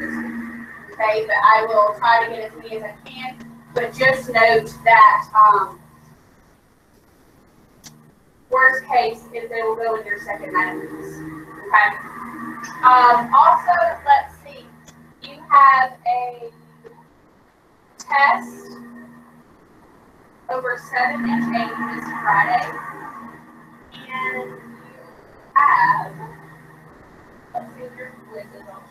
Okay, but I will try to get as many as I can. But just note that worst case is they will go in your second manuscripts. Okay. Also, let's see. You have a test over 7 and change this Friday, and you have. Let's see if your quiz is on.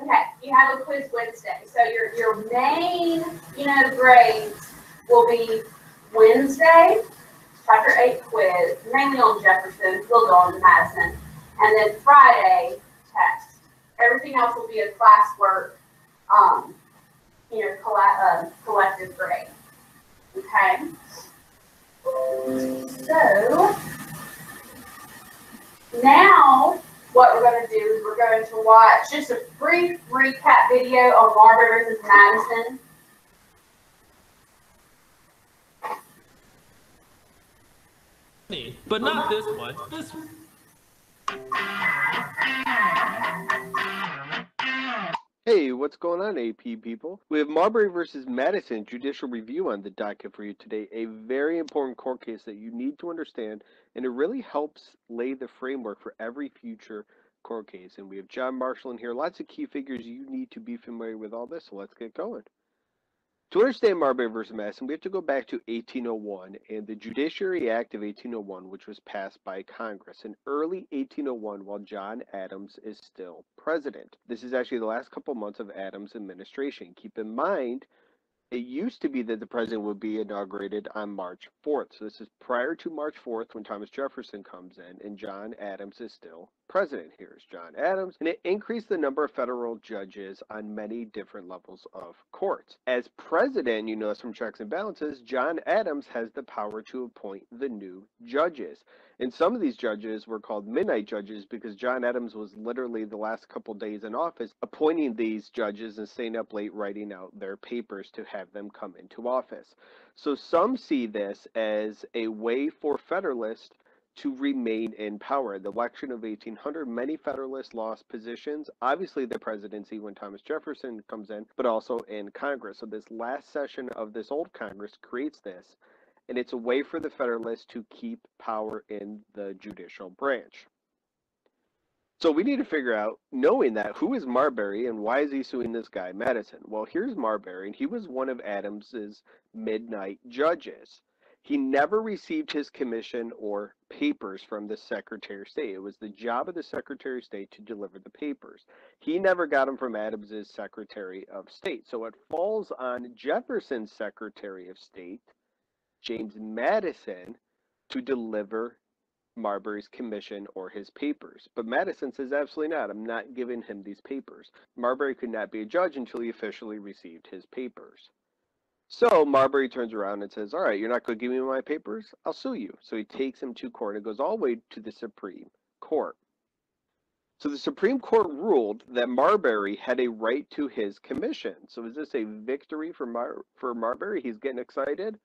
Okay, you have a quiz Wednesday. So your main, grades will be Wednesday, Chapter 8 quiz, mainly on Jefferson, we'll go on to Madison, and then Friday, test. Everything else will be a classwork, collective grade. Okay? So, now, what we're going to do is we're going to watch just a brief recap video on Barbary versus Madison. But not this one. This one. Hey, what's going on, AP people? We have Marbury versus Madison judicial review on the docket for you today. A very important court case that you need to understand, and it really helps lay the framework for every future court case. And we have John Marshall in here. Lots of key figures you need to be familiar with all this, so let's get going. To understand Marbury versus Madison, we have to go back to 1801 and the Judiciary Act of 1801, which was passed by Congress in early 1801 while John Adams is still president. This is actually the last couple months of Adams' administration. Keep in mind, it used to be that the president would be inaugurated on March 4th. So this is prior to March 4th when Thomas Jefferson comes in and John Adams is still president. Here's John Adams. And it increased the number of federal judges on many different levels of courts. As president, you know this from checks and balances, John Adams has the power to appoint the new judges. And some of these judges were called midnight judges because John Adams was literally the last couple days in office appointing these judges and staying up late writing out their papers to have them come into office. So some see this as a way for Federalists to remain in power. The election of 1800, many Federalists lost positions, obviously the presidency when Thomas Jefferson comes in, but also in Congress. So this last session of this old Congress creates this. And it's a way for the Federalists to keep power in the judicial branch. So we need to figure out, knowing that, who is Marbury and why is he suing this guy, Madison? Well, here's Marbury, and he was one of Adams's midnight judges. He never received his commission or papers from the Secretary of State. It was the job of the Secretary of State to deliver the papers. He never got them from Adams's Secretary of State. So it falls on Jefferson's Secretary of State, James Madison, to deliver Marbury's commission or his papers. But Madison says, absolutely not. I'm not giving him these papers. Marbury could not be a judge until he officially received his papers. So Marbury turns around and says, all right, you're not going to give me my papers? I'll sue you. So he takes him to court. It goes all the way to the Supreme Court. So the Supreme Court ruled that Marbury had a right to his commission. So is this a victory for Marbury? He's getting excited?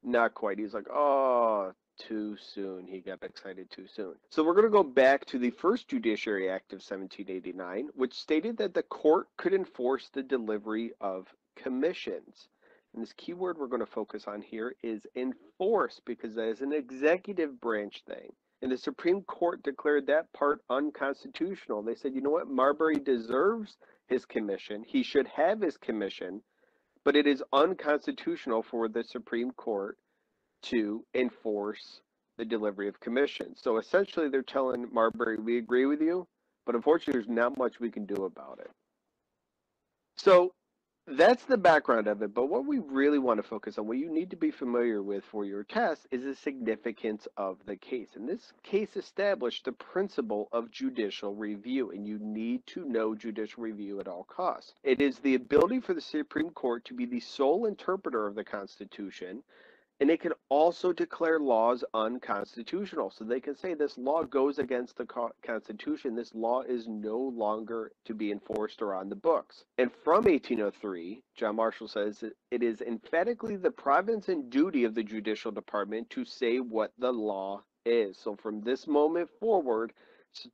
Not quite. He's like, oh, too soon. He got excited too soon. So we're going to go back to the first Judiciary Act of 1789, which stated that the court could enforce the delivery of commissions. And this key word we're going to focus on here is enforce, because that is an executive branch thing. And the Supreme Court declared that part unconstitutional. They said, you know what? Marbury deserves his commission. He should have his commission. But it is unconstitutional for the Supreme Court to enforce the delivery of commissions. So essentially they're telling Marbury, we agree with you, but unfortunately there's not much we can do about it. So that's the background of it, but what we really want to focus on, what you need to be familiar with for your test, is the significance of the case. And this case established the principle of judicial review, and you need to know judicial review at all costs. It is the ability for the Supreme Court to be the sole interpreter of the Constitution And it can also declare laws unconstitutional. So they can say this law goes against the Constitution. This law is no longer to be enforced or on the books. And from 1803, John Marshall says that it is emphatically the province and duty of the judicial department to say what the law is. So from this moment forward,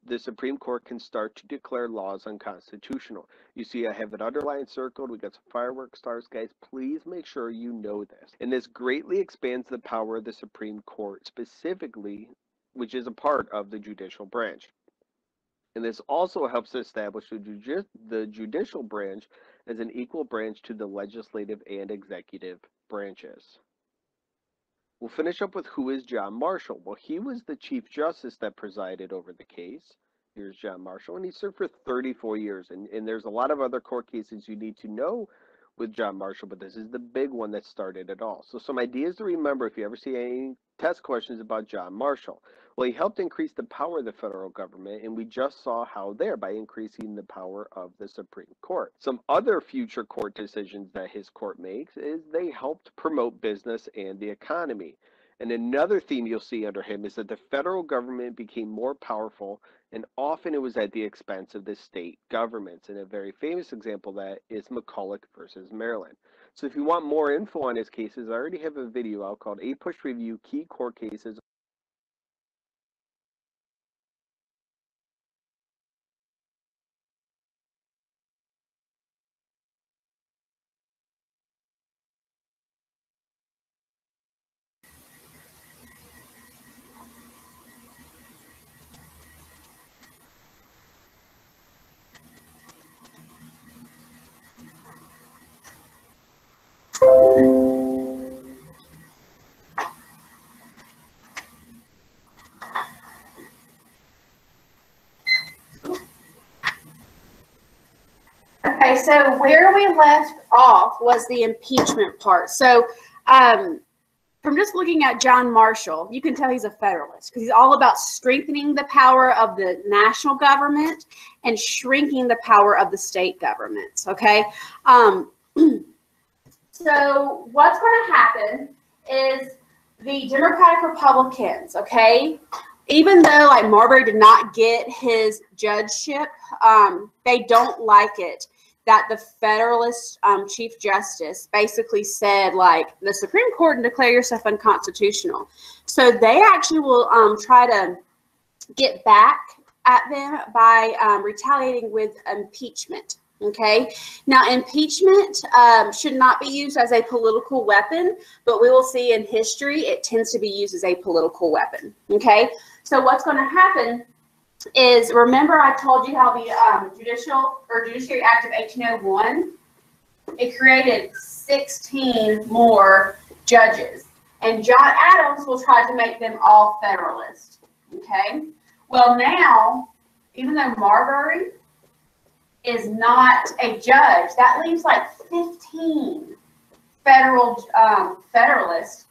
the Supreme Court can start to declare laws unconstitutional. You see, I have it underlined, circled. We got some firework stars, guys. Please make sure you know this. And this greatly expands the power of the Supreme Court, specifically, which is a part of the judicial branch. And this also helps to establish the judicial branch as an equal branch to the legislative and executive branches. We'll finish up with who is John Marshall. Well, he was the Chief Justice that presided over the case. Here's John Marshall, and he served for 34 years. And there's a lot of other court cases you need to know with John Marshall, but this is the big one that started it all. So some ideas to remember if you ever see any test questions about John Marshall. Well, he helped increase the power of the federal government, and we just saw how there by increasing the power of the Supreme Court. Some other future court decisions that his court makes is they helped promote business and the economy. And another theme you'll see under him is that the federal government became more powerful, and often it was at the expense of the state governments. And a very famous example of that is McCulloch versus Maryland. So if you want more info on his cases, I already have a video out called A Push Review Key Court Cases. Okay, so where we left off was the impeachment part. So from just looking at John Marshall, you can tell he's a Federalist because he's all about strengthening the power of the national government and shrinking the power of the state governments, okay? So what's going to happen is the Democratic Republicans, okay, even though like Marbury did not get his judgeship, they don't like it that the Federalist Chief Justice basically said, like, the Supreme Court and declare yourself unconstitutional. So they actually will try to get back at them by retaliating with impeachment. Okay, now impeachment should not be used as a political weapon, but we will see in history it tends to be used as a political weapon. Okay, so what's going to happen is, remember I told you how the Judiciary Act of 1801, it created 16 more judges, and John Adams will try to make them all Federalist. Okay, well now, even though Marbury is not a judge, that leaves like 15 Federalist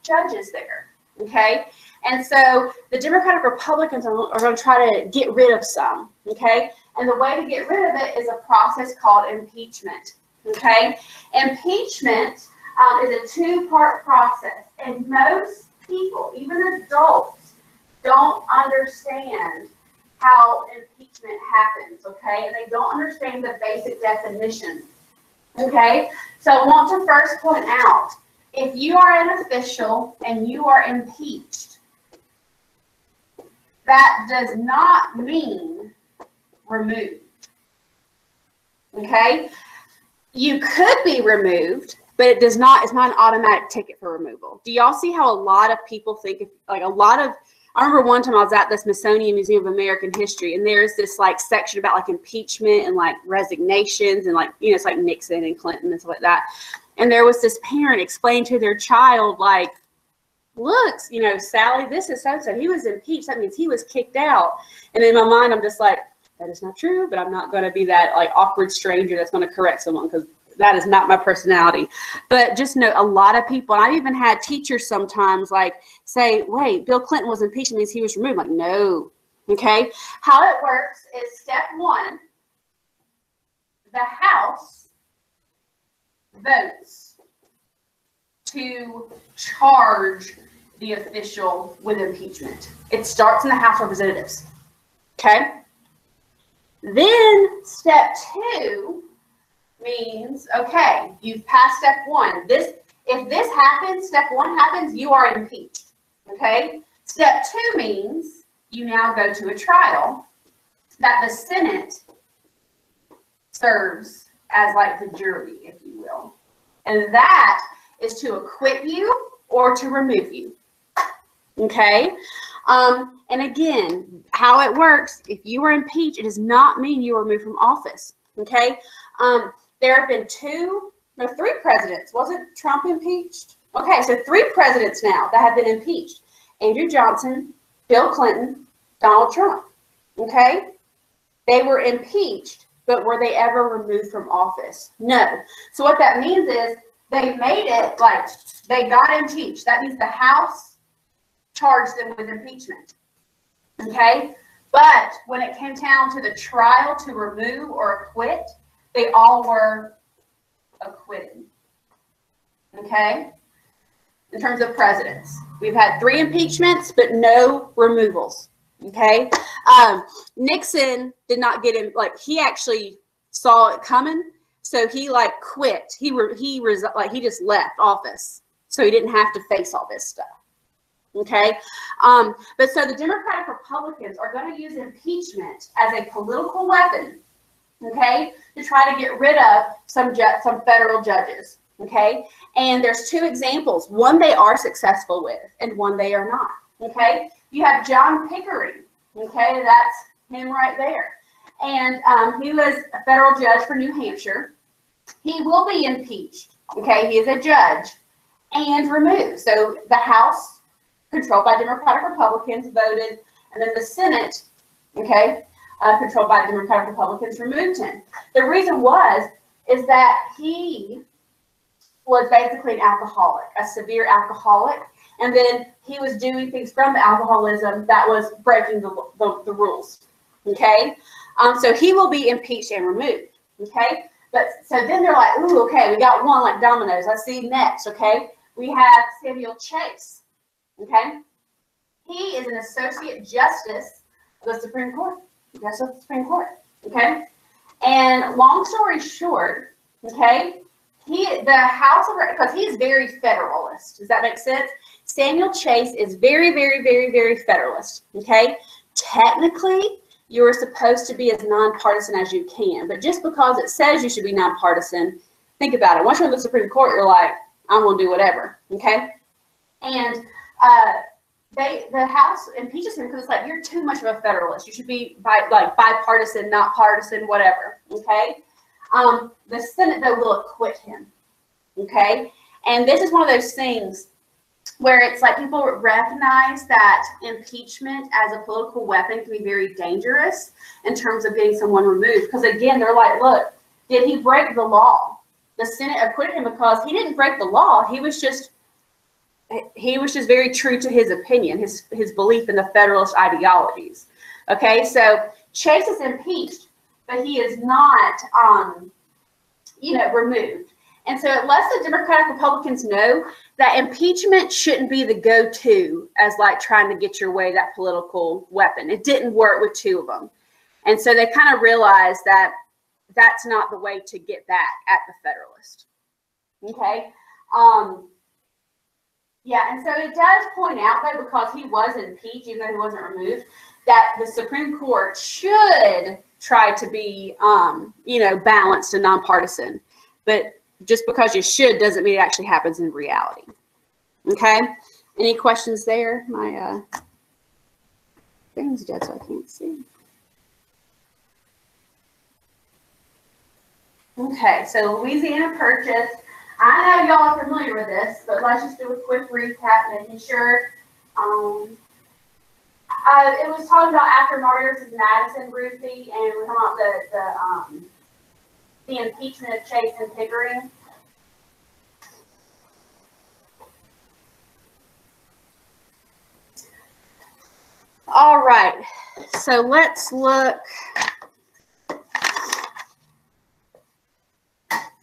judges there, okay? And so the Democratic Republicans are going to try to get rid of some, okay? And the way to get rid of it is a process called impeachment, okay? Impeachment is a two-part process, and most people, even adults, don't understand how impeachment happens, okay? And they don't understand the basic definition, okay? So I want to first point out, if you are an official and you are impeached, that does not mean removed, okay? You could be removed, but it does not, it's not an automatic ticket for removal. Do y'all see how a lot of people think, like a lot of, I remember one time I was at the Smithsonian Museum of American History, and there's this like section about like impeachment and like resignations and like, you know, it's like Nixon and Clinton and stuff like that. And there was this parent explaining to their child, like, look, you know, Sally, this is so-and-so. He was impeached. That means he was kicked out. And in my mind, I'm just like, that is not true, but I'm not going to be that like awkward stranger that's going to correct someone, because that is not my personality. But just know, a lot of people, and I've even had teachers sometimes like say, wait, Bill Clinton was impeached, means he was removed. I'm like, no. Okay. How it works is, step one, the House votes to charge the official with impeachment. It starts in the House of Representatives. Okay? Then step 2 means, okay, you've passed step 1. If this happens, step 1 happens, you are impeached. Okay? Step 2 means you now go to a trial that the Senate serves as like the jury, if you will. And that is to acquit you or to remove you. Okay? And again, how it works, if you were impeached, it does not mean you were removed from office. Okay? There have been 3 presidents. Wasn't Trump impeached? Okay, so 3 presidents now that have been impeached. Andrew Johnson, Bill Clinton, Donald Trump. Okay? They were impeached, but were they ever removed from office? No. So what that means is they made it like they got impeached. That means the House charged them with impeachment. Okay? But when it came down to the trial to remove or acquit, they all were acquitted. Okay? In terms of presidents, we've had 3 impeachments, but no removals. Okay? Nixon did not get him, like, he actually saw it coming, so he like quit. He just left office, so he didn't have to face all this stuff. Okay? But so the Democratic Republicans are going to use impeachment as a political weapon, okay, to try to get rid of some federal judges. Okay? And there's 2 examples. One they are successful with, and one they are not. Okay? You have John Pickering. Okay? That's him right there. And he was a federal judge for New Hampshire. He will be impeached. Okay? He is a judge and removed. So the House, controlled by Democratic Republicans, voted, and then the Senate, okay, controlled by Democratic Republicans, removed him. The reason is that he was basically an alcoholic, a severe alcoholic, and then he was doing things from the alcoholism that was breaking the rules. Okay, so he will be impeached and removed. Okay, but so then they're like, ooh, okay, we got one like dominoes. Let's see next. Okay, we have Samuel Chase. Okay, he is an associate justice of the Supreme Court. Justice of the Supreme Court. Okay, and long story short, okay. The House of, because he is very federalist. Does that make sense? Samuel Chase is very, very, very, very federalist. Okay? Technically, you're supposed to be as nonpartisan as you can. But just because it says you should be nonpartisan, think about it. Once you're in the Supreme Court, you're like, I'm going to do whatever. Okay? And the House impeaches him because it's like, you're too much of a federalist. You should be bipartisan, not partisan, whatever. Okay? The Senate, though, will acquit him, okay? And this is one of those things where it's like people recognize that impeachment as a political weapon can be very dangerous in terms of getting someone removed. Because, again, they're like, look, did he break the law? The Senate acquitted him because he didn't break the law. He was just very true to his opinion, his belief in the Federalist ideologies, okay? So Chase is impeached, but he is not, removed. And so it lets the Democratic Republicans know that impeachment shouldn't be the go-to as like trying to get your way, that political weapon. It didn't work with 2 of them. And so they kind of realized that that's not the way to get back at the Federalist. Okay? Yeah, and so it does point out, though, because he was impeached, even though he wasn't removed, that the Supreme Court should try to be, balanced and nonpartisan. But just because you should doesn't mean it actually happens in reality. Okay? Any questions there? My thing's dead, so I can't see. Okay, so Louisiana Purchase. I know y'all are familiar with this, but let's just do a quick recap, making sure. It was talking about after Marbury versus Madison, Ruthie, and we're talking about the impeachment of Chase and Pickering. All right, so let's look.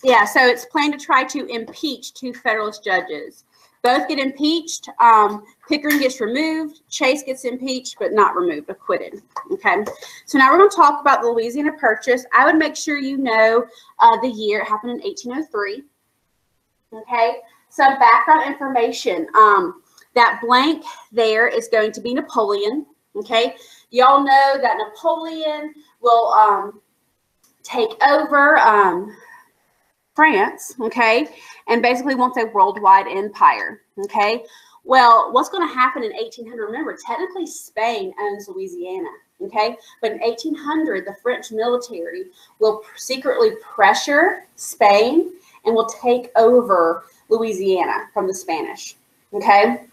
Yeah, so it's planned to try to impeach 2 Federalist judges. Both get impeached. Pickering gets removed. Chase gets impeached, but not removed, acquitted. Okay, so now we're going to talk about the Louisiana Purchase. I would make sure you know the year. It happened in 1803. Okay, some background information. That blank there is going to be Napoleon. Okay, y'all know that Napoleon will take over France, okay, and basically wants a worldwide empire, okay. Well, what's going to happen in 1800? Remember, technically Spain owns Louisiana, okay, but in 1800, the French military will secretly pressure Spain and will take over Louisiana from the Spanish, okay.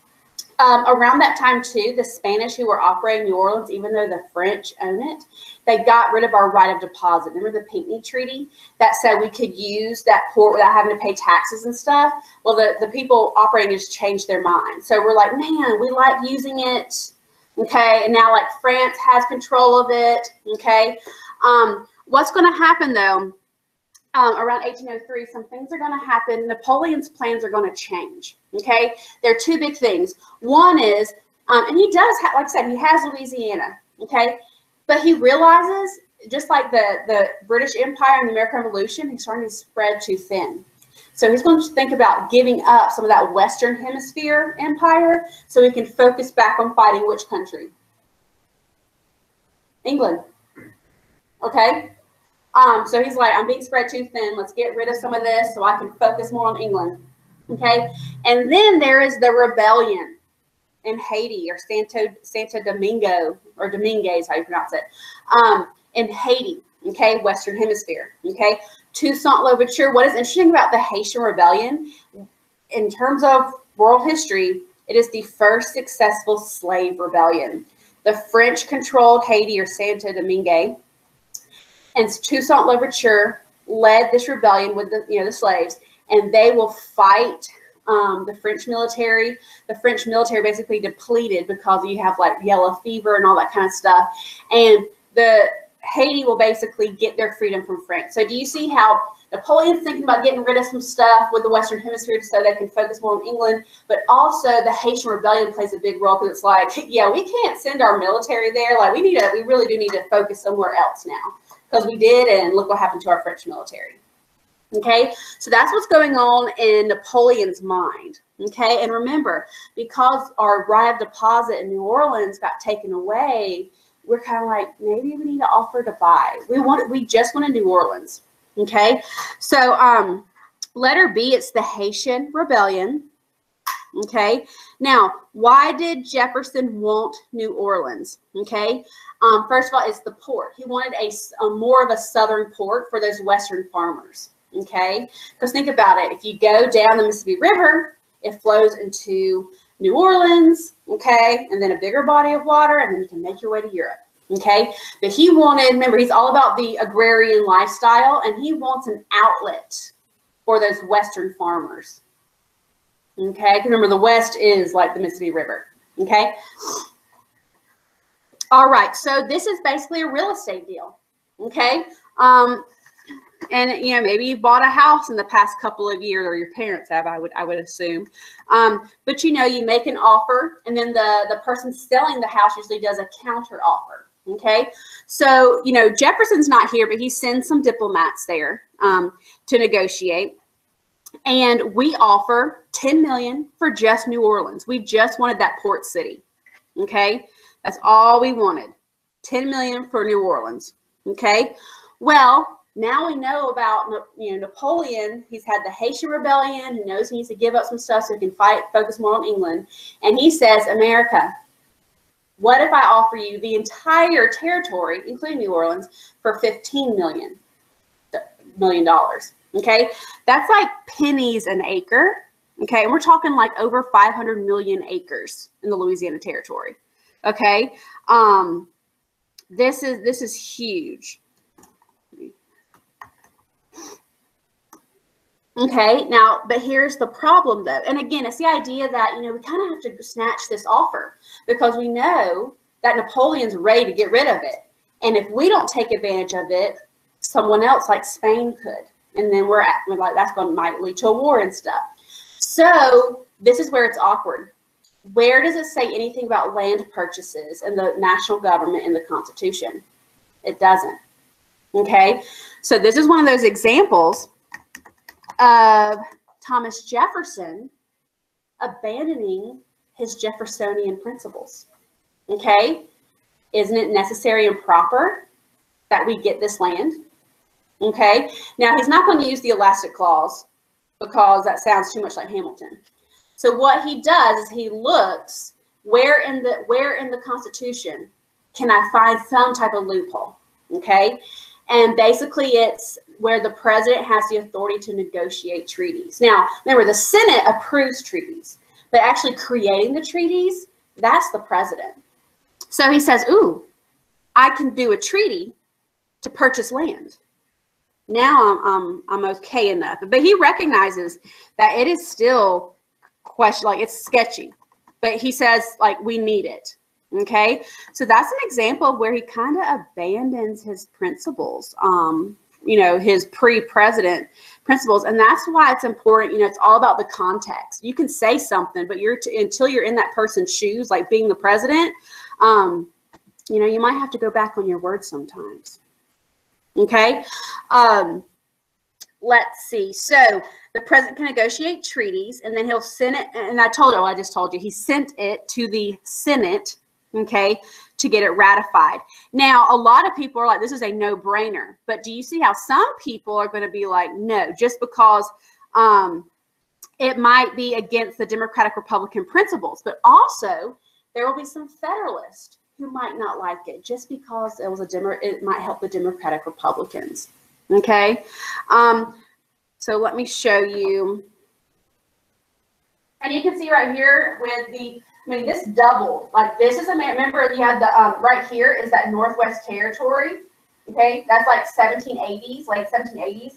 Around that time, too, the Spanish who were operating New Orleans, even though the French own it, they got rid of our right of deposit. Remember the Pinckney Treaty that said we could use that port without having to pay taxes and stuff? Well, the people operating just changed their mind. So we're like, man, we like using it, okay? And now, like, France has control of it, okay? What's going to happen, though? Around 1803, some things are going to happen. Napoleon's plans are going to change, okay? There are 2 big things. One is, and he does, like I said, he has Louisiana, okay? But he realizes, just like the British Empire and the American Revolution, he's starting to spread too thin. So he's going to think about giving up some of that Western Hemisphere empire so he can focus back on fighting which country? England, okay? So he's like, I'm being spread too thin. Let's get rid of some of this so I can focus more on England. Okay. And then there is the rebellion in Haiti, or Santo Domingo, or Dominguez, how you pronounce it, in Haiti. Okay. Western Hemisphere. Okay. Toussaint Louverture. What is interesting about the Haitian rebellion, in terms of world history, it is the first successful slave rebellion. The French controlled Haiti, or Santo Domingue. And Toussaint Louverture led this rebellion with the slaves, and they will fight the French military. The French military basically depleted because you have like yellow fever and all that kind of stuff, and the Haiti will basically get their freedom from France. So do you see how Napoleon's thinking about getting rid of some stuff with the Western Hemisphere so they can focus more on England, but also the Haitian rebellion plays a big role because it's like, yeah, we can't send our military there. Like we really do need to focus somewhere else now. Because we did, and look what happened to our French military. Okay, so that's what's going on in Napoleon's mind. Okay, and remember, because our right of deposit in New Orleans got taken away, we're kind of like, maybe we need to offer to buy. We just want a New Orleans. Okay, so letter B, it's the Haitian Rebellion. Okay, now why did Jefferson want New Orleans? Okay, first of all, it's the port. He wanted a more of a southern port for those western farmers. Okay, because think about it. If you go down the Mississippi River, it flows into New Orleans. Okay, and then a bigger body of water, and then you can make your way to Europe. Okay, but he wanted, remember, he's all about the agrarian lifestyle, and he wants an outlet for those western farmers. Okay, remember the West is like the Mississippi River. Okay. All right, so this is basically a real estate deal. Okay. And maybe you bought a house in the past couple of years, or your parents have, I would assume. But you make an offer, and then the person selling the house usually does a counter offer. Okay. So, Jefferson's not here, but he sends some diplomats there to negotiate. And we offer $10 million for just New Orleans. We just wanted that port city. Okay, that's all we wanted. $10 million for New Orleans. Okay, well, now we know about Napoleon. He's had the Haitian Rebellion. He knows he needs to give up some stuff so he can focus more on England. And he says, America, what if I offer you the entire territory, including New Orleans, for $15 million? Okay, that's like pennies an acre. Okay, and we're talking like over 500 million acres in the Louisiana Territory. Okay, this is huge. Okay, now, but here's the problem though, and again, it's the idea that we kind of have to snatch this offer because we know that Napoleon's ready to get rid of it, and if we don't take advantage of it, someone else like Spain could. And then we're like, that's going to might lead to a war and stuff. So this is where it's awkward. Where does it say anything about land purchases and the national government in the Constitution? It doesn't. Okay, so this is one of those examples of Thomas Jefferson abandoning his Jeffersonian principles. Okay, isn't it necessary and proper that we get this land? Okay, now he's not going to use the elastic clause because that sounds too much like Hamilton. So what he does is he looks where in the Constitution can I find some type of loophole. Okay, and basically it's where the president has the authority to negotiate treaties. Now, remember, the Senate approves treaties, but actually creating the treaties, that's the president. So he says, ooh, I can do a treaty to purchase land. Now I'm okay enough. But he recognizes that it is still like it's sketchy. But he says, like, we need it. Okay, so that's an example of where he kind of abandons his principles, you know, his pre-president principles. And that's why it's important, you know, it's all about the context. You can say something, but until you're in that person's shoes, like being the president, you know, you might have to go back on your words sometimes. Okay, let's see. So the president can negotiate treaties, and then he'll send it. And I just told you, he sent it to the Senate, okay, to get it ratified. Now, a lot of people are like, this is a no-brainer. But do you see how some people are going to be like, no, just because it might be against the Democratic-Republican principles. But also, there will be some Federalists who might not like it just because it might help the Democratic-Republicans. Okay? So let me show you. And you can see right here with this doubled. Like, this is remember you had the, right here is that Northwest Territory. Okay, that's like 1780s, late 1780s.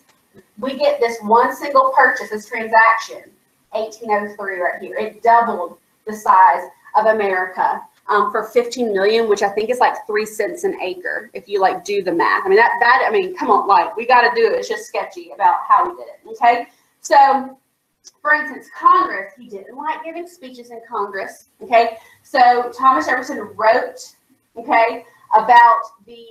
We get this one single purchase, this transaction, 1803 right here. It doubled the size of America for 15 million, which I think is like 3 cents an acre if you like do the math. I mean, come on, like, we got to do it. It's just sketchy about how we did it. Okay, so for instance, Congress, he didn't like giving speeches in Congress. Okay, so Thomas Jefferson wrote, okay, about the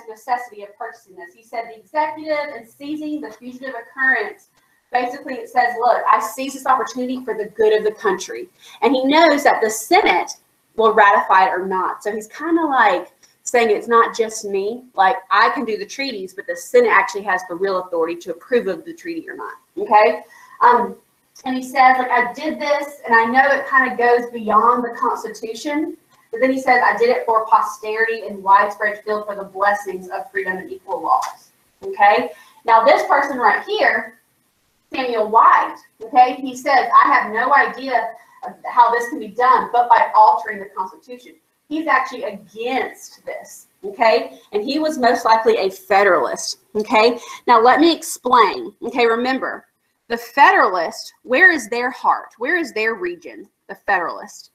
necessity of purchasing this. He said the executive and seizing the fugitive occurrence. Basically, it says, look, I seize this opportunity for the good of the country. And he knows that the Senate will ratify it or not. So he's kind of like saying it's not just me. Like, I can do the treaties, but the Senate actually has the real authority to approve of the treaty or not. Okay? And he says, like, I did this, and I know it kind of goes beyond the Constitution. But then he says, I did it for posterity and widespread field for the blessings of freedom and equal laws. Okay? Now, this person right here, Samuel White, okay, he says, I have no idea of how this can be done, but by altering the Constitution. He's actually against this, okay? And he was most likely a Federalist, okay? Now, let me explain, okay? Remember, the Federalist, where is their heart? Where is their region, the Federalist?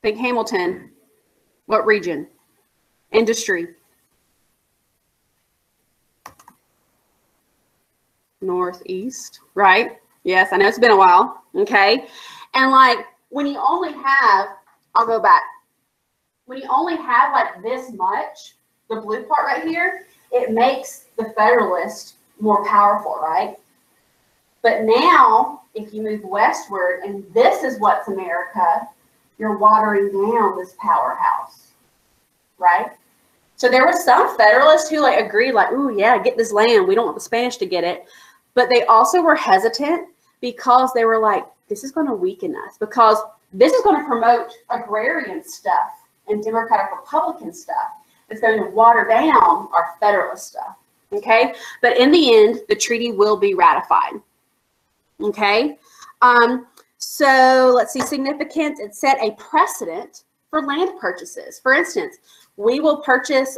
Think Hamilton. What region? Industry. Northeast, right? Yes, I know it's been a while, okay? And like, when you only have, I'll go back. When you only have like this much, the blue part right here, it makes the Federalist more powerful, right? But now, if you move westward, and this is what's America, you're watering down this powerhouse, right? So there were some Federalists who like agreed, like, ooh, yeah, get this land. We don't want the Spanish to get it. But they also were hesitant because they were like, this is going to weaken us, because this is going to promote agrarian stuff and Democratic Republican stuff. It's going to water down our Federalist stuff. Okay, but in the end, the treaty will be ratified. Okay, so let's see, significance. It set a precedent for land purchases. For instance, we will purchase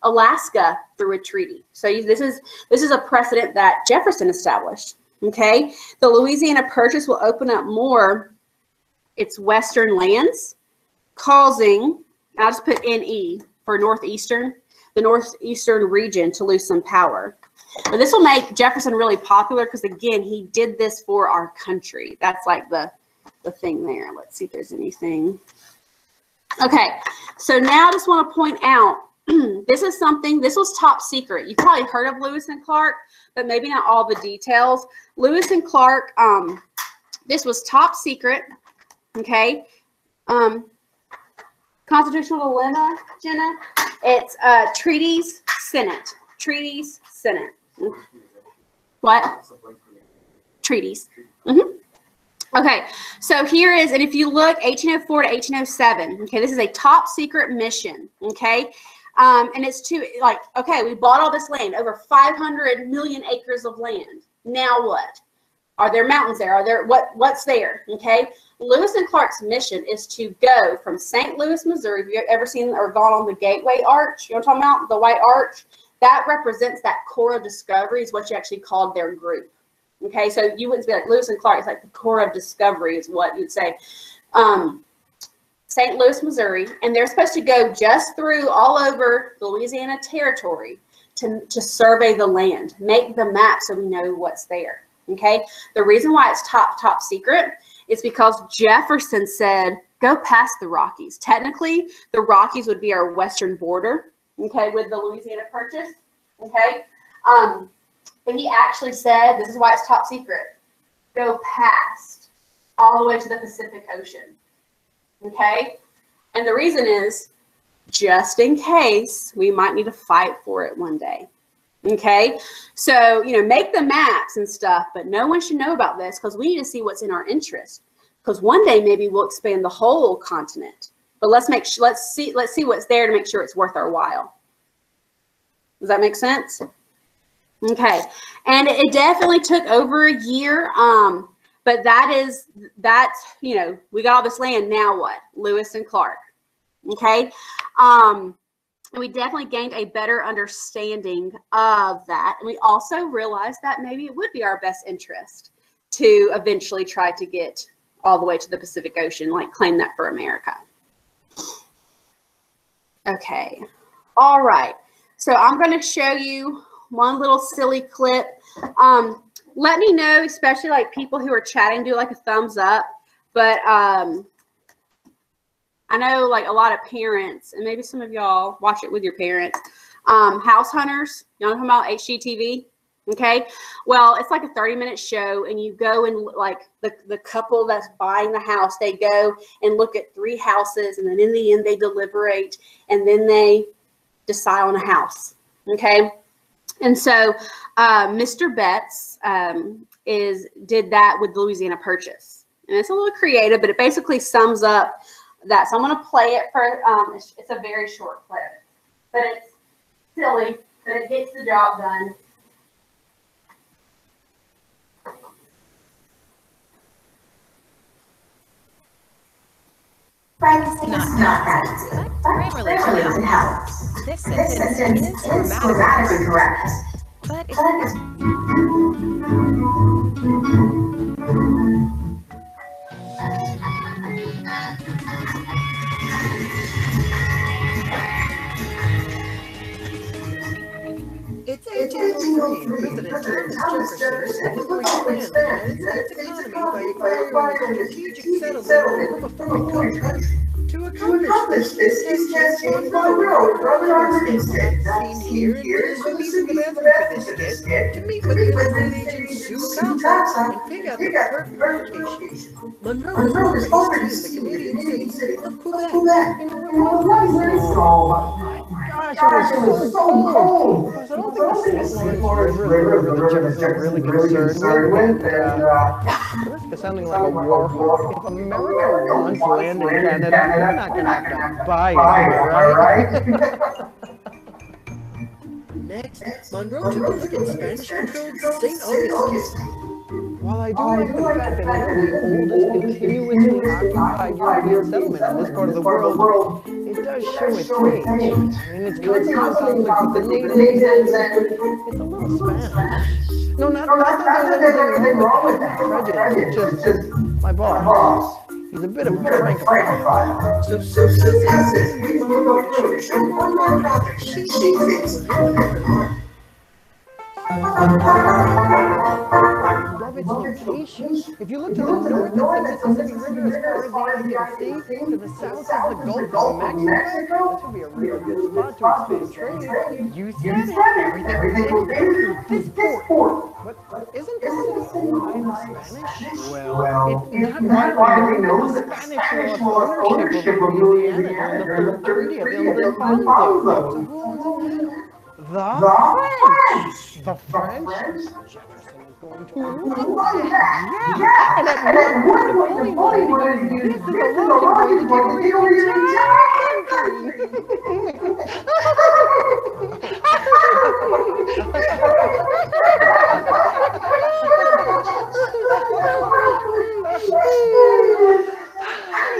Alaska through a treaty. So this is a precedent that Jefferson established. Okay, the Louisiana Purchase will open up more its western lands, causing, I'll just put NE for northeastern, the northeastern region to lose some power. But this will make Jefferson really popular because, again, he did this for our country. That's like the thing there. Let's see if there's anything. Okay, so now I just want to point out, this was top secret. You've probably heard of Lewis and Clark, but maybe not all the details. Lewis and Clark, this was top secret, okay? Constitutional dilemma, Jenna. It's Treaties Senate. Treaties Senate. What? Treaties. Okay, so here is, and if you look, 1804 to 1807, okay, this is a top secret mission, okay? And it's to, like, okay, we bought all this land, over 500 million acres of land. Now what? Are there mountains there? Are there, what's there, okay? Lewis and Clark's mission is to go from St. Louis, Missouri. Have you ever seen or gone on the Gateway Arch? You know what I'm talking about? The White Arch? That represents that core of discovery is what you actually called their group. Okay, so you wouldn't be like Lewis and Clark. It's like the core of discovery is what you'd say. St. Louis, Missouri, and they're supposed to go just through all over the Louisiana Territory to survey the land, make the map so we know what's there. Okay, the reason why it's top secret is because Jefferson said, go past the Rockies. Technically, the Rockies would be our western border, okay, with the Louisiana Purchase, okay? But he actually said, this is why it's top secret, go past all the way to the Pacific Ocean, okay? And the reason is, just in case, we might need to fight for it one day, okay? So, you know, make the maps and stuff, but no one should know about this because we need to see what's in our interest. Because one day maybe we'll expand the whole continent. But let's see what's there to make sure it's worth our while. Does that make sense? Okay, and it definitely took over a year, but that's, you know, we got all this land, now what? Lewis and Clark, okay? And we definitely gained a better understanding of that, and we also realized that maybe it would be our best interest to eventually try to get all the way to the Pacific Ocean, like claim that for America. Okay, all right, so I'm going to show you one little silly clip. Let me know, especially like people who are chatting, do like a thumbs up. But I know like a lot of parents, and maybe some of y'all watch it with your parents, House Hunters, you know what I'm talking about, HGTV, okay? Well, it's like a 30-minute show, and you go and like the couple that's buying the house, they go and look at 3 houses, and then in the end they deliberate, and then they decide on a house, okay? And so Mr. Betts did that with the Louisiana Purchase. And it's a little creative, but it basically sums up that. So I'm going to play it for, it's a very short clip. But it's silly, but it gets the job done. Privacy is not privacy, but Grammarly helps. This sentence is grammatically correct, but it's... It's 1803. President Thomas Jefferson is going to expand the United States economy by acquiring a strategic settlement of a foreign country. To accomplish this, he's transformed the road from the Army States, seen here in the use of the bathroom for this skit, to meet with United Agent Sue Thompson and pick out the perfect location. Monroe is already seen the Canadian city of Quebec, and it was gosh, it was so cold. I don't think the St. Lawrence River that Jefferson really concerned with, and it's sounding like a war horse. If America wants land in Canada, they're not going to buy it, right? Next, Monroe took a look at Spanish-controlled St. Augustine. While I do like the fact that we're the oldest continuously occupied European settlement in this part of the world, it does show its age. I mean, it's constantly in conflict with the natives, and it's a little Spanish. No, not that there's anything wrong with that. Prejudice, it's just my boss. He's a bit of a Francophile. So citizens we want to show more love. She thinks it was wonderful. Love its location. If you look to the north, it's the Mississippi River as far as the eye can see. To the south is the Gulf of Mexico. This would be a really good spot to expand trade. You said it. Everything through this port. But isn't this city owned by the Spanish? Well, it's not widely known that the Spanish lost ownership of Louisiana during the Treaty of Embargo. So who owns it now? The French. The French? Jefferson is going to rule. Yeah. And at one point, he wanted to use this as a logic point to get rid of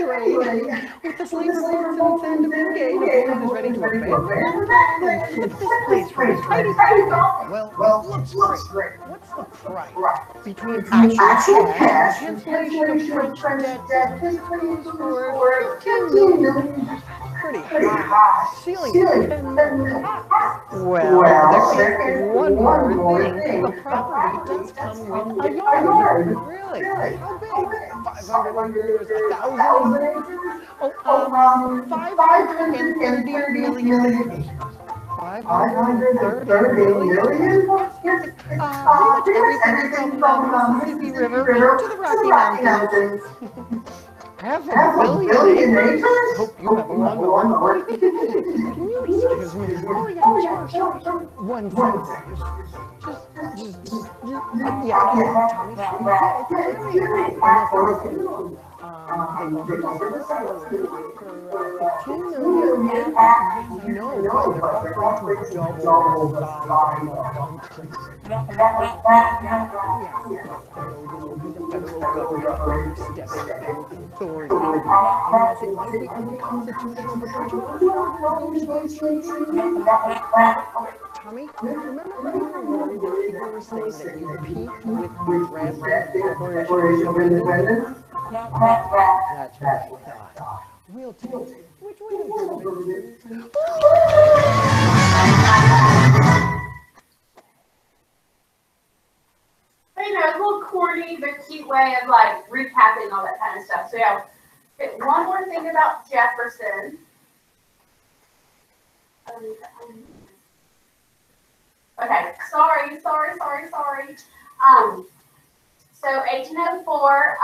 Anyway, with the slave reports and San Domingue, Napoleon is ready to abandon and flip this place from a tidy pocket. Well, looks great. What's the price? Between actual cash and cancellation of French debt, this pays for 15 million. Pretty high. Ceiling is 10 million. Well, there's one more thing. The property does come with a yard. Really? How big? 500 acres, 1,000 acres? 530 million. 530 million? Pretty much everything from the Mississippi River to the Rocky Mountains. Half a billion acres? Hope you have a lawnmower. Can you excuse me? Oh, yeah, sure. One second. Tommy, remember when you were worried that people were saying that you peaked with the draft Declaration of Independence? That's what I thought. We'll take it. Which way is it? You know, it's a little corny but cute way of like recapping all that kind of stuff. So yeah, one more thing about Jefferson. Okay, sorry. So 1804,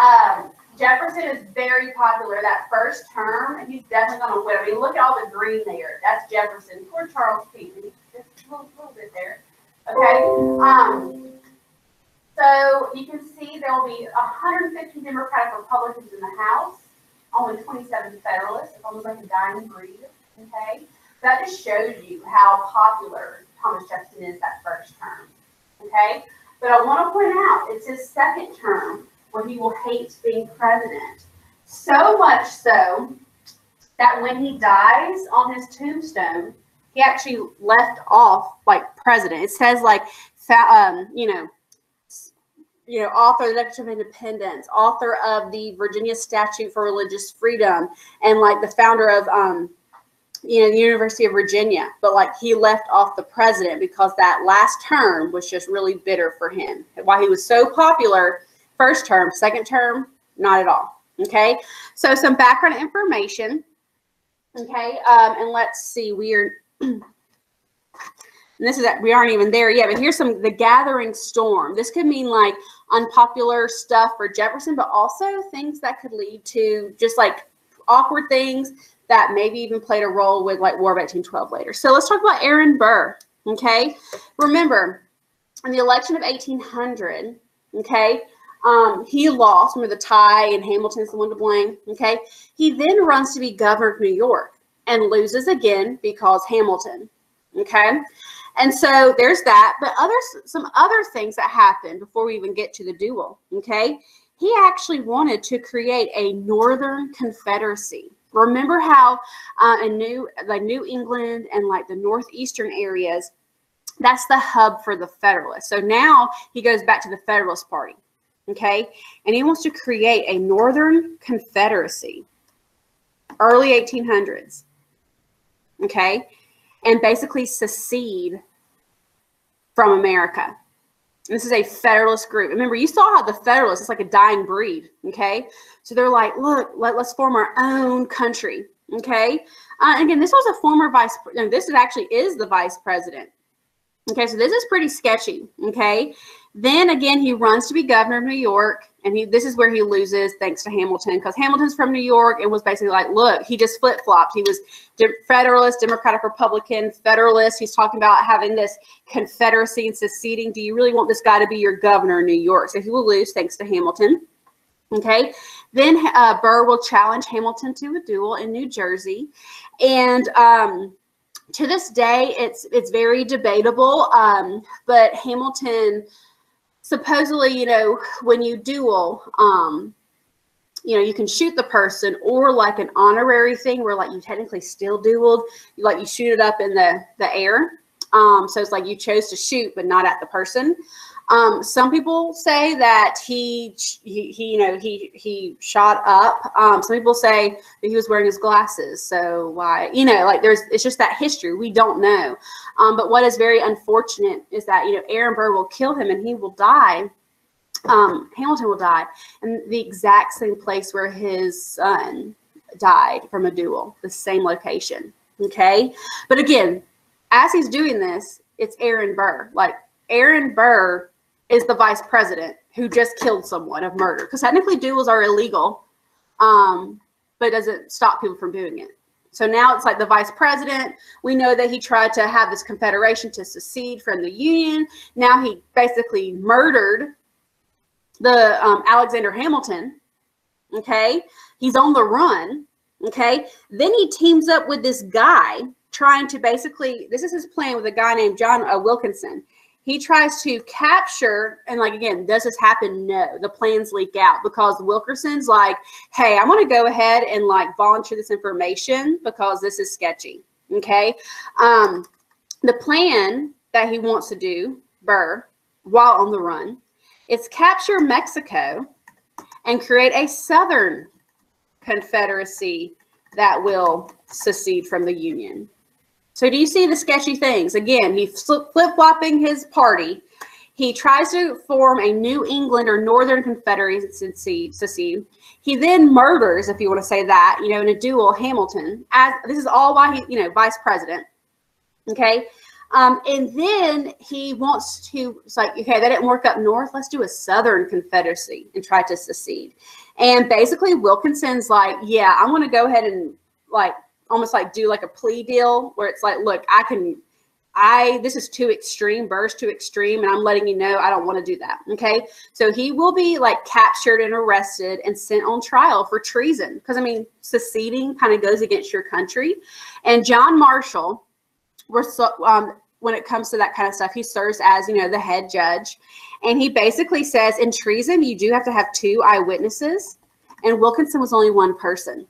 Jefferson is very popular. That first term, he's definitely going to win. I mean, look at all the green there. That's Jefferson. Poor Charles P. Just a little bit there. Okay. So you can see there will be 150 Democratic Republicans in the House, only 27 Federalists. It's almost like a dying breed. Okay. That just shows you how popular Thomas Jefferson is that first term. Okay. But I want to point out, it's his second term where he will hate being president. So much so that when he dies on his tombstone, he actually left off like president. It says like, author of the Declaration of Independence, author of the Virginia Statute for Religious Freedom, and like the founder of, the University of Virginia. But like he left off the president because that last term was just really bitter for him. While he was so popular, first term, second term, not at all. Okay. So some background information. Okay. And let's see, we aren't even there yet, but here's the gathering storm. This could mean like unpopular stuff for Jefferson, but also things that could lead to just like awkward things that maybe even played a role with like War of 1812 later. So let's talk about Aaron Burr. Okay. Remember in the election of 1800, okay, he lost. Remember the tie and Hamilton's the one to blame. Okay. He then runs to be governor of New York and loses again because Hamilton. Okay. And so there's that, but some other things that happened before we even get to the duel. Okay. He actually wanted to create a Northern Confederacy. Remember how in New England and like the northeastern areas, that's the hub for the Federalists. So now he goes back to the Federalist Party. okay? And he wants to create a Northern Confederacy, early 1800s, okay? And basically secede from America. This is a Federalist group. Remember, you saw how the Federalists, it's like a dying breed, okay? So they're like, look, let's form our own country, okay? Again, this was a former this actually is the vice president. Okay, so this is pretty sketchy, okay? Then again, he runs to be governor of New York, and this is where he loses thanks to Hamilton, because Hamilton's from New York and was basically like, look, he just flip-flopped. He was Federalist, Democratic, Republican, Federalist. He's talking about having this confederacy and seceding. Do you really want this guy to be your governor in New York? So he will lose thanks to Hamilton, okay? Then Burr will challenge Hamilton to a duel in New Jersey, and to this day, it's very debatable, but Hamilton supposedly, you know, when you duel, you know, you can shoot the person, or like an honorary thing where like you technically still dueled, you shoot it up in the air. So it's like you chose to shoot, but not at the person. Some people say that he shot up. Some people say that he was wearing his glasses. So why, you know, like it's just that history. We don't know. But what is very unfortunate is that, you know, Aaron Burr will kill him and he will die. Hamilton will die in the exact same place where his son died from a duel, the same location. Okay. But again, as he's doing this, it's Aaron Burr. Like, Aaron Burr is the vice president who just killed someone of murder, because technically duels are illegal, but it doesn't stop people from doing it. So now it's like the vice president. We know that he tried to have this confederation to secede from the Union. Now he basically murdered the Alexander Hamilton. Okay, he's on the run. Okay, then he teams up with this guy trying to basically, this is his plan with a guy named John Wilkinson. He tries to capture, and like, again, does this happen? No, the plans leak out because Wilkerson's like, hey, I'm going to go ahead and like volunteer this information because this is sketchy. Okay. The plan that he wants to do, Burr, while on the run, is capture Mexico and create a Southern Confederacy that will secede from the Union. So do you see the sketchy things? Again, he's flip-flopping his party. He tries to form a New England or Northern Confederacy secede. He then murders, if you want to say that, you know, in a duel, Hamilton. This is all why he, you know, vice president. Okay. And then he wants to, it's like, okay, that didn't work up north. Let's do a Southern Confederacy and try to secede. And basically Wilkinson's like, yeah, I'm going to go ahead and like, almost like do like a plea deal where it's like, look, this is too extreme, Burr's too extreme, and I'm letting you know I don't want to do that. Okay. So he will be like captured and arrested and sent on trial for treason. Because I mean, seceding kind of goes against your country. And John Marshall, when it comes to that kind of stuff, he serves as, you know, the head judge. And he basically says in treason, you do have to have 2 eyewitnesses. And Wilkinson was only 1 person.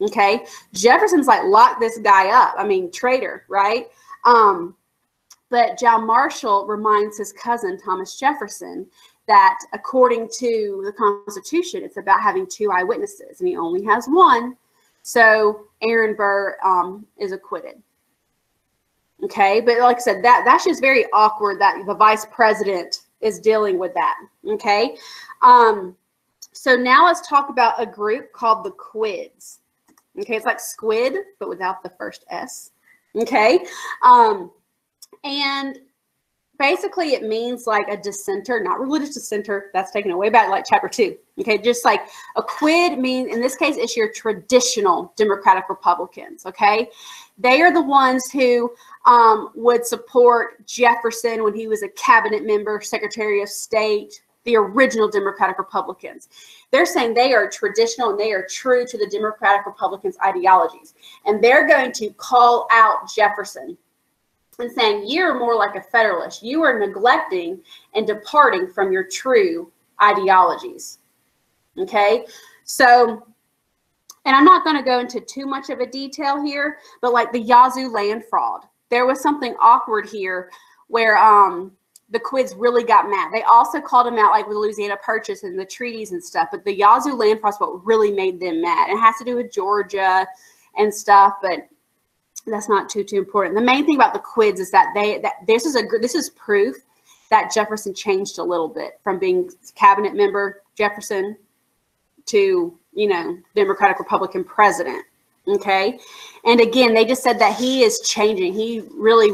Okay. Jefferson's like, lock this guy up. I mean, traitor, right? But John Marshall reminds his cousin, Thomas Jefferson, that according to the Constitution, it's about having 2 eyewitnesses, and he only has 1. So Aaron Burr is acquitted. Okay. But like I said, that's just very awkward that the vice president is dealing with that. Okay. So now let's talk about a group called the Quids. Okay, it's like squid, but without the first S. Okay, and basically it means like a dissenter, not religious dissenter. That's taken away back like chapter 2. Okay, just like a quid means, in this case, it's your traditional Democratic Republicans. Okay, they are the ones who would support Jefferson when he was a cabinet member, Secretary of State, the original Democratic Republicans. They're saying they are traditional and they are true to the Democratic Republicans' ideologies. And they're going to call out Jefferson and saying, you're more like a Federalist. You are neglecting and departing from your true ideologies. Okay? So, and I'm not going to go into too much of a detail here, but like the Yazoo land fraud, there was something awkward here where the Quids really got mad. They also called them out, like with Louisiana Purchase and the treaties and stuff. But the Yazoo land fraud is what really made them mad. It has to do with Georgia and stuff, but that's not too important. The main thing about the Quids is that this is proof that Jefferson changed a little bit from being cabinet member Jefferson to, you know, Democratic Republican president. Okay. And again, they just said that he is changing. He really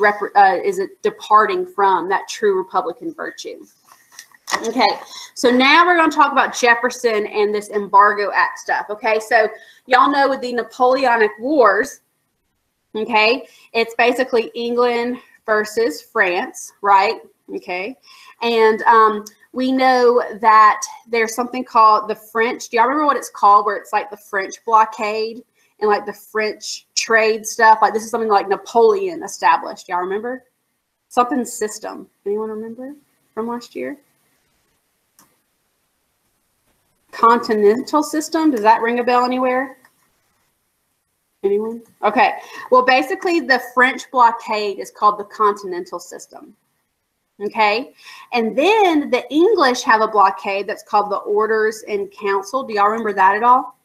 is departing from that true Republican virtue. Okay. So now we're going to talk about Jefferson and this Embargo Act stuff. Okay. So y'all know with the Napoleonic Wars, okay, it's basically England versus France, right? Okay. And we know that there's something called the French. Do y'all remember what it's called, where it's like the French blockade and like the French trade stuff? Like this is something like Napoleon established. Y'all remember? Something system. Anyone remember from last year? Continental system. Does that ring a bell anywhere? Anyone? Okay. Well, basically the French blockade is called the Continental system. Okay. And then the English have a blockade that's called the Orders in Council. Do y'all remember that at all?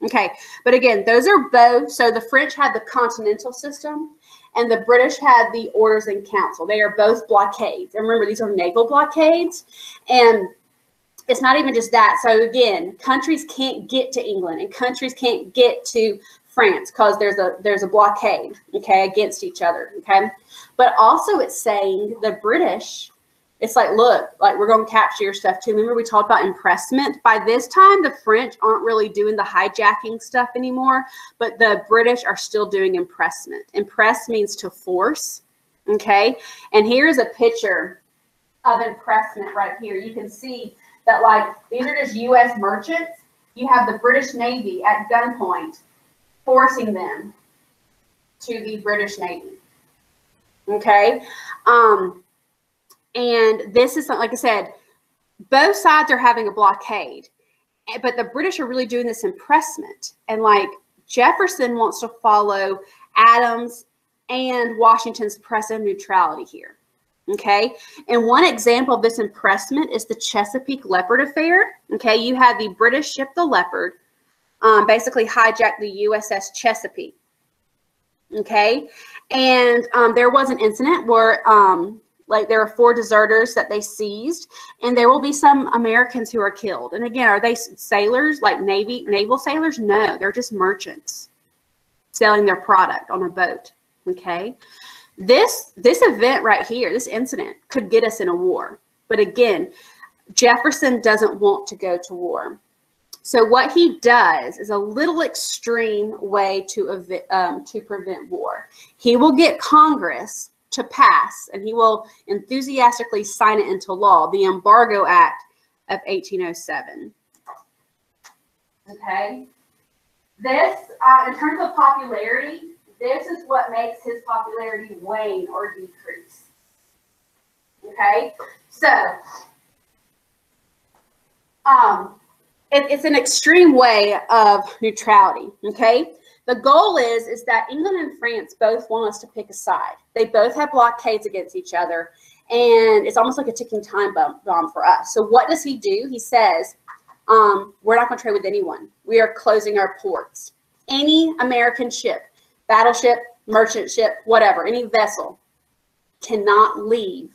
Okay. But again, those are both. So the French had the Continental system and the British had the Orders in Council. They are both blockades. And remember, these are naval blockades. And it's not even just that. So again, countries can't get to England and countries can't get to France because there's a blockade, okay, against each other, okay. But also it's saying the British, it's like, look, like we're going to capture your stuff too. Remember we talked about impressment? By this time, the French aren't really doing the hijacking stuff anymore, but the British are still doing impressment. Impress means to force, okay. And here's a picture of impressment right here. You can see that like these are just U.S. merchants. You have the British Navy at gunpoint forcing them to the British Navy. Okay. And this is, like I said, both sides are having a blockade, but the British are really doing this impressment. And like Jefferson wants to follow Adams and Washington's precedent of neutrality here. Okay. And one example of this impressment is the Chesapeake Leopard affair. Okay. You had the British ship, the Leopard, basically hijacked the USS Chesapeake. Okay. And there was an incident where like there were 4 deserters that they seized, and there will be some Americans who are killed. And again, are they sailors, like naval sailors? No, they're just merchants selling their product on a boat. Okay. This event right here, this incident could get us in a war. But again, Jefferson doesn't want to go to war. So what he does is a little extreme way to prevent war. He will get Congress to pass, and he will enthusiastically sign it into law, the Embargo Act of 1807. Okay. This, in terms of popularity, this is what makes his popularity wane or decrease. Okay. So, it's an extreme way of neutrality, okay? The goal is that England and France both want us to pick a side. They both have blockades against each other, and it's almost like a ticking time bomb for us. So what does he do? He says, we're not going to trade with anyone. We are closing our ports. Any American ship, battleship, merchant ship, whatever, any vessel cannot leave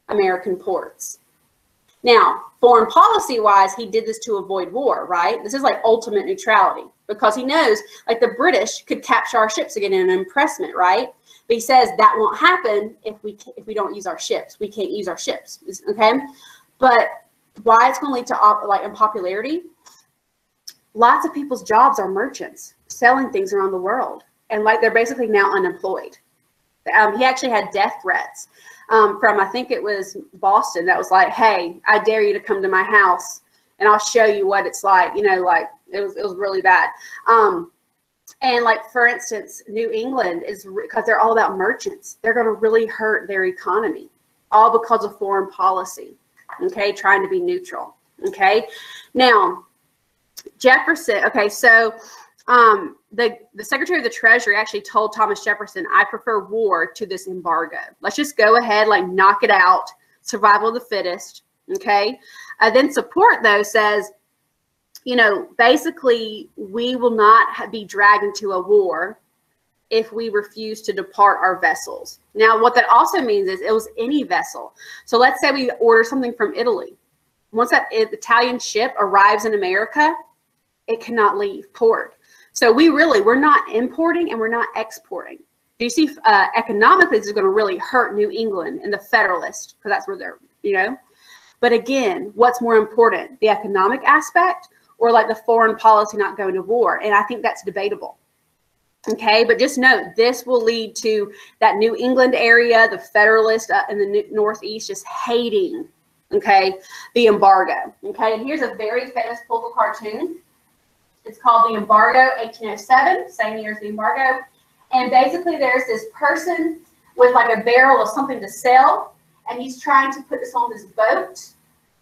American ports. Now, foreign policy-wise, he did this to avoid war, right? This is like ultimate neutrality because he knows, like, the British could capture our ships again in an impressment, right? But he says that won't happen if we don't use our ships. We can't use our ships, okay? But why it's going to lead to like unpopularity? Lots of people's jobs are merchants selling things around the world, and like they're basically now unemployed. He actually had death threats. From, I think it was Boston, that was like, hey, I dare you to come to my house and I'll show you what it's like, you know, like it was really bad. And like, for instance, New England is, because they're all about merchants, they're going to really hurt their economy, all because of foreign policy, okay, trying to be neutral, okay. Now, Jefferson, okay, so the Secretary of the Treasury actually told Thomas Jefferson, I prefer war to this embargo. Let's just go ahead, like knock it out. survival of the fittest, okay? Then support, though, says, you know, basically we will not be dragged into a war if we refuse to depart our vessels. Now, what that also means is it was any vessel. So let's say we order something from Italy. Once that Italian ship arrives in America, it cannot leave port. So we're not importing and we're not exporting. Do you see economically this is going to really hurt New England and the Federalists, because that's where they're, you know. But again, what's more important, the economic aspect or like the foreign policy not going to war? And I think that's debatable. Okay, but just note, this will lead to that New England area, the Federalists in the Northeast just hating, okay, the embargo. Okay, and here's a very famous political cartoon. It's called The Embargo, 1807, same year as the embargo. And basically there's this person with like a barrel of something to sell, and he's trying to put this on this boat,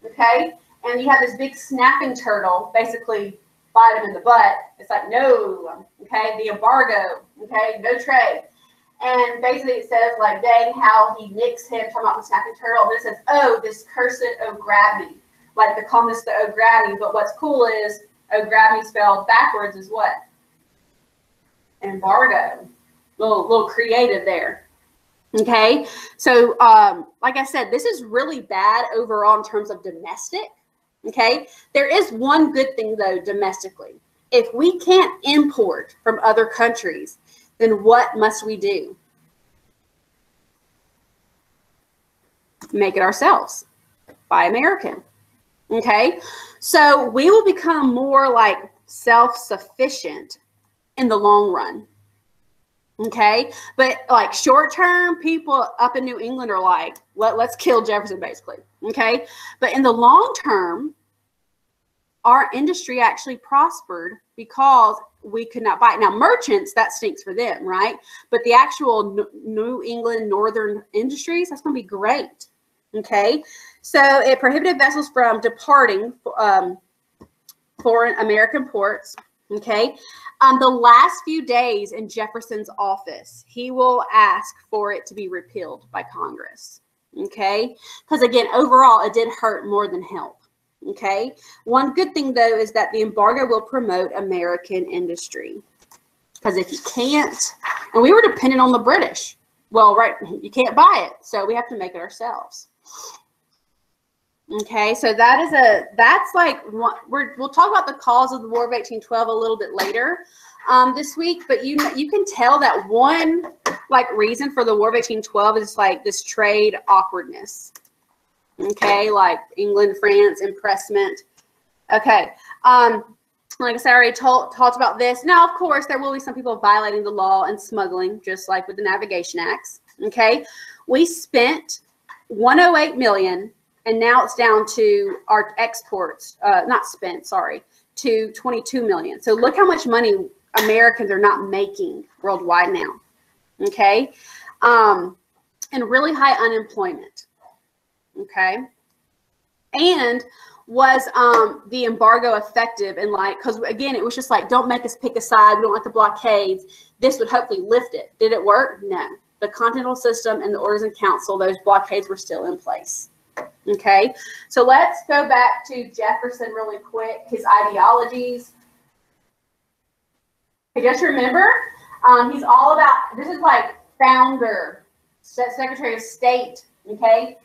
okay? And you have this big snapping turtle basically bite him in the butt. It's like, no, okay, the embargo, okay, no trade. And basically it says like, dang, how he nicks him, talking about the snapping turtle. And it says, oh, this cursed, oh, grab me. Like the columnist, the oh, grab me. But what's cool is, oh, grab me spelled backwards is what? Embargo. Little creative there. Okay, so like I said, this is really bad overall in terms of domestic. Okay, there is one good thing though domestically. If we can't import from other countries, then what must we do? Make it ourselves. Buy American. Okay, so we will become more like self-sufficient in the long run. Okay, but like short term, people up in New England are like, let's kill Jefferson basically. Okay, but in the long term, our industry actually prospered because we could not buy it. Now merchants, that stinks for them, right? But the actual New England northern industries, that's going to be great. Okay, so it prohibited vessels from departing foreign American ports. Okay, the last few days in Jefferson's office, he will ask for it to be repealed by Congress. Okay, because again, overall, it did hurt more than help. Okay, one good thing though is that the embargo will promote American industry. Because if you can't, and we were dependent on the British, well, right, you can't buy it, so we have to make it ourselves. Okay, so that's like, we'll talk about the cause of the War of 1812 a little bit later this week, but you can tell that one like reason for the War of 1812 is like this trade awkwardness. Okay, like England, France, impressment. Okay, like I said, I already talked about this. Now, of course, there will be some people violating the law and smuggling, just like with the Navigation Acts. Okay, we spent $108 million. And now it's down to our exports, not spent, sorry, to $22 million. So look how much money Americans are not making worldwide now, okay? And really high unemployment, okay? And was the embargo effective? And like, because again, it was just like, don't make us pick a side. We don't like the blockades. This would hopefully lift it. Did it work? No. The Continental System and the Orders in Council, those blockades were still in place. Okay, so let's go back to Jefferson really quick, his ideologies. Just remember, he's all about, this is like founder, Secretary of State, okay?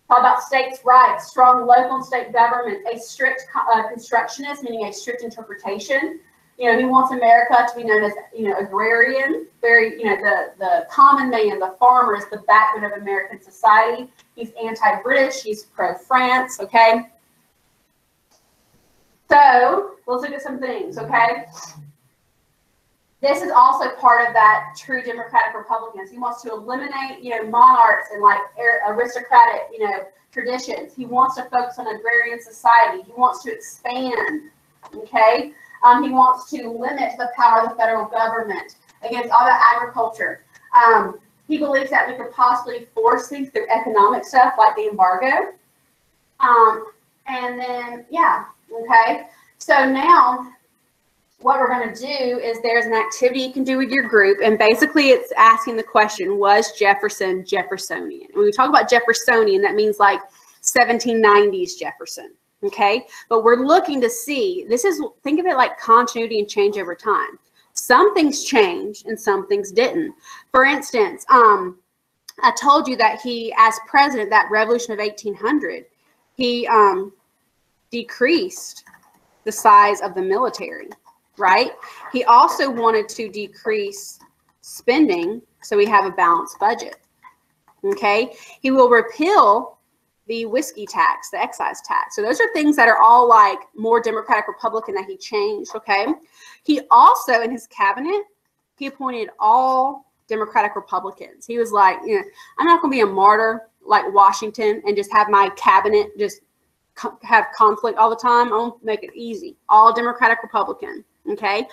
All about states' rights, strong local and state government, a strict constructionist, meaning a strict interpretation. You know, he wants America to be known as, you know, agrarian, very, you know, the common man, the farmer is the backbone of American society. He's anti-British, he's pro-France, okay? So, let's look at some things, okay? This is also part of that true democratic republicans. He wants to eliminate, you know, monarchs and like aristocratic, you know, traditions. He wants to focus on agrarian society. He wants to expand, okay? He wants to limit the power of the federal government against all the agriculture. He believes that we could possibly force things through economic stuff like the embargo. And then, yeah, okay. So now what we're going to do is there's an activity you can do with your group, and basically it's asking the question, was Jefferson Jeffersonian? When we talk about Jeffersonian, that means like 1790s Jefferson, okay? But we're looking to see, think of it like continuity and change over time. Some things changed and some things didn't. For instance, I told you that he, as president, that revolution of 1800, he decreased the size of the military, right? He also wanted to decrease spending so we have a balanced budget, okay? He will repeal the whiskey tax, the excise tax. So those are things that are all like more Democratic Republican that he changed, okay? He also, in his cabinet, he appointed all Democratic Republicans. He was like, you know, I'm not going to be a martyr like Washington and just have my cabinet just have conflict all the time. I'll make it easy. All Democratic Republican, okay?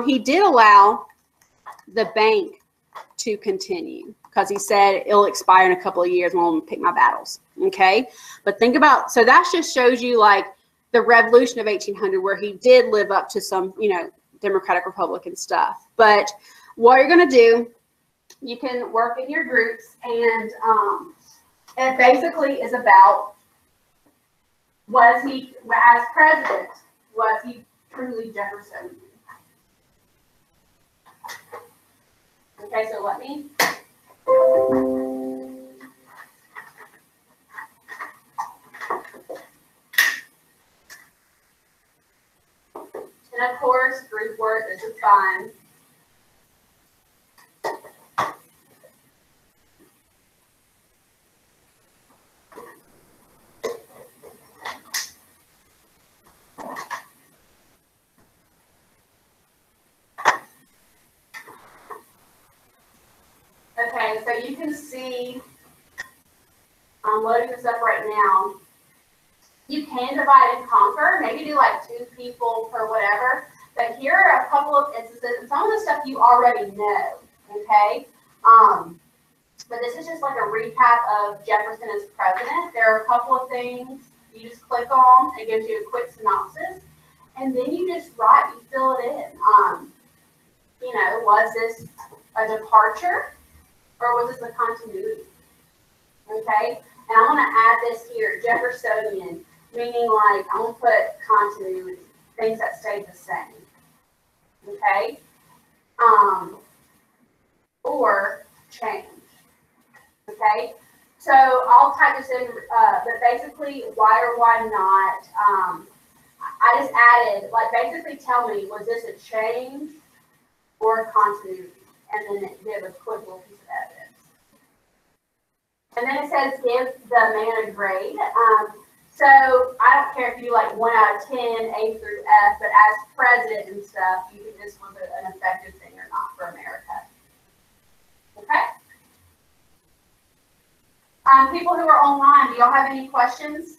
He did allow the bank to continue because he said it'll expire in a couple of years and I'll pick my battles, okay? But think about, so that just shows you like the revolution of 1800 where he did live up to some, you know, Democratic Republican stuff. But what you're going to do, you can work in your groups, and it basically is about, was he, as president, was he truly Jeffersonian? Okay, so let me. And of course, group work, this is fun. Okay, so you can see, I'm loading this up right now. You can divide and conquer, maybe do like 2 people per whatever, but here are a couple of instances, and some of the stuff you already know, okay? But this is just like a recap of Jefferson as president. There are a couple of things you just click on, it gives you a quick synopsis, and then you just write, you fill it in. You know, was this a departure? Or was this a continuity? Okay, and I'm going to add this here, Jeffersonian, meaning like I'm going to put continuity, things that stayed the same. Okay, or change. Okay, so I'll type this in, but basically, why or why not? I just added, like, basically tell me, was this a change or a continuity? And then it gives a quick little piece of evidence. And then it says give the man a grade. So I don't care if you do like 1 out of 10, A through F, but as president and stuff, you think this was an effective thing or not for America. Okay? People who are online, do y'all have any questions?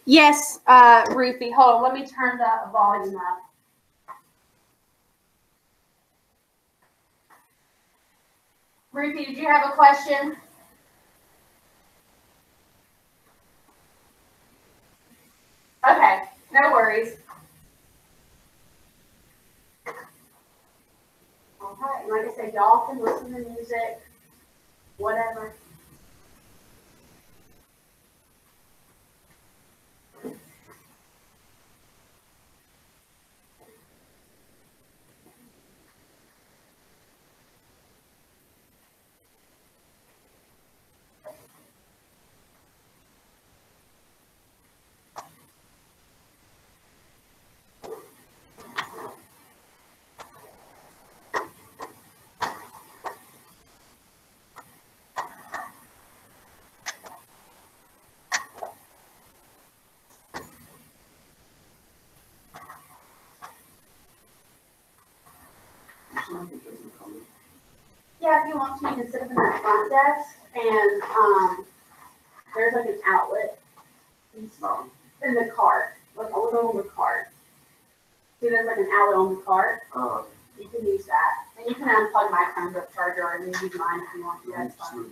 Yes, Ruthie, hold on. Let me turn the volume up. Ruthie, did you have a question? Okay, no worries. Okay, like I said, y'all can listen to music, whatever. yeah, if you want to, you can sit up in that front desk and, there's like an outlet in the cart, like on the cart. See, there's like an outlet on the cart. You can use that. And you can unplug my Chromebook charger and use mine if you want to. That's fine.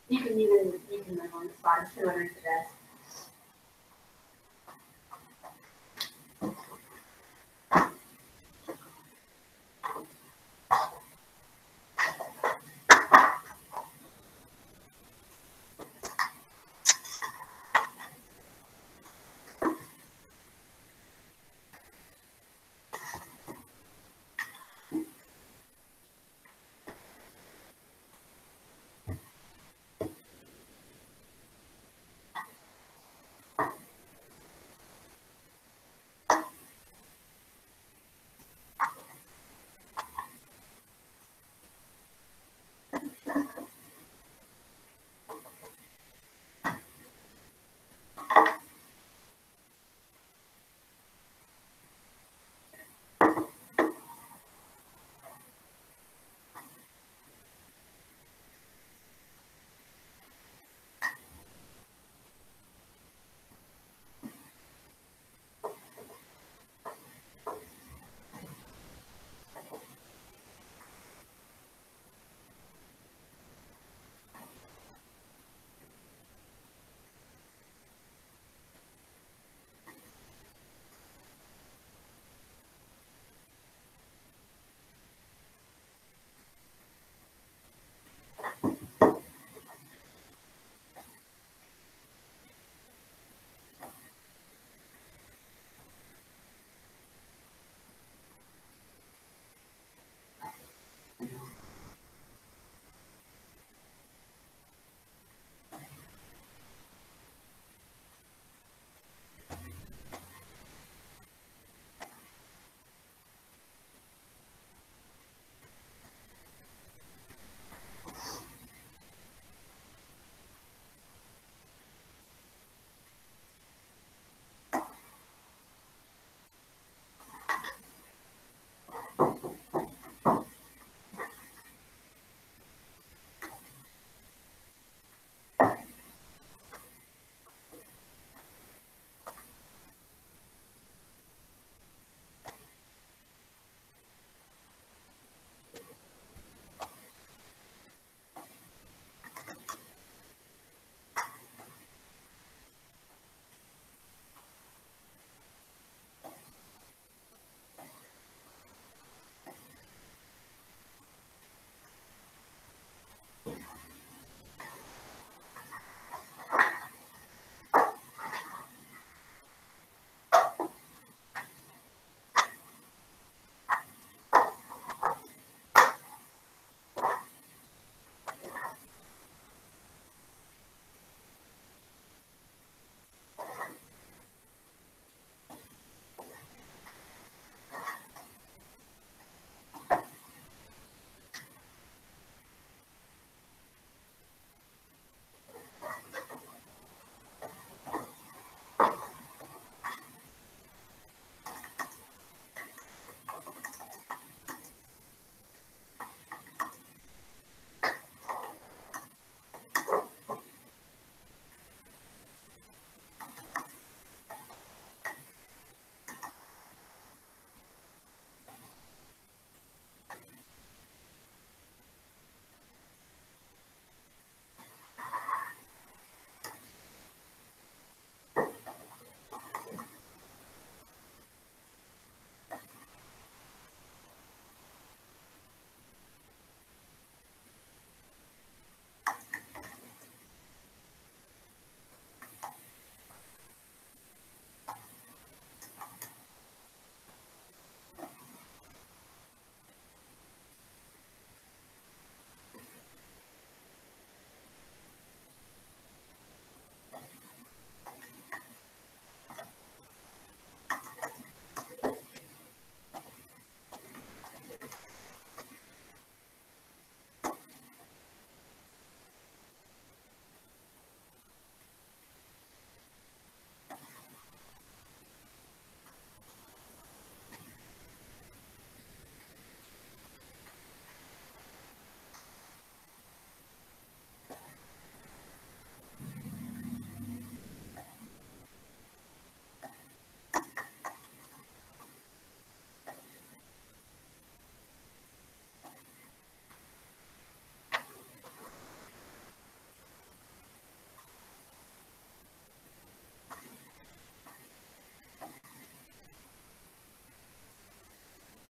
You can move on the spot. It's 200 to desk.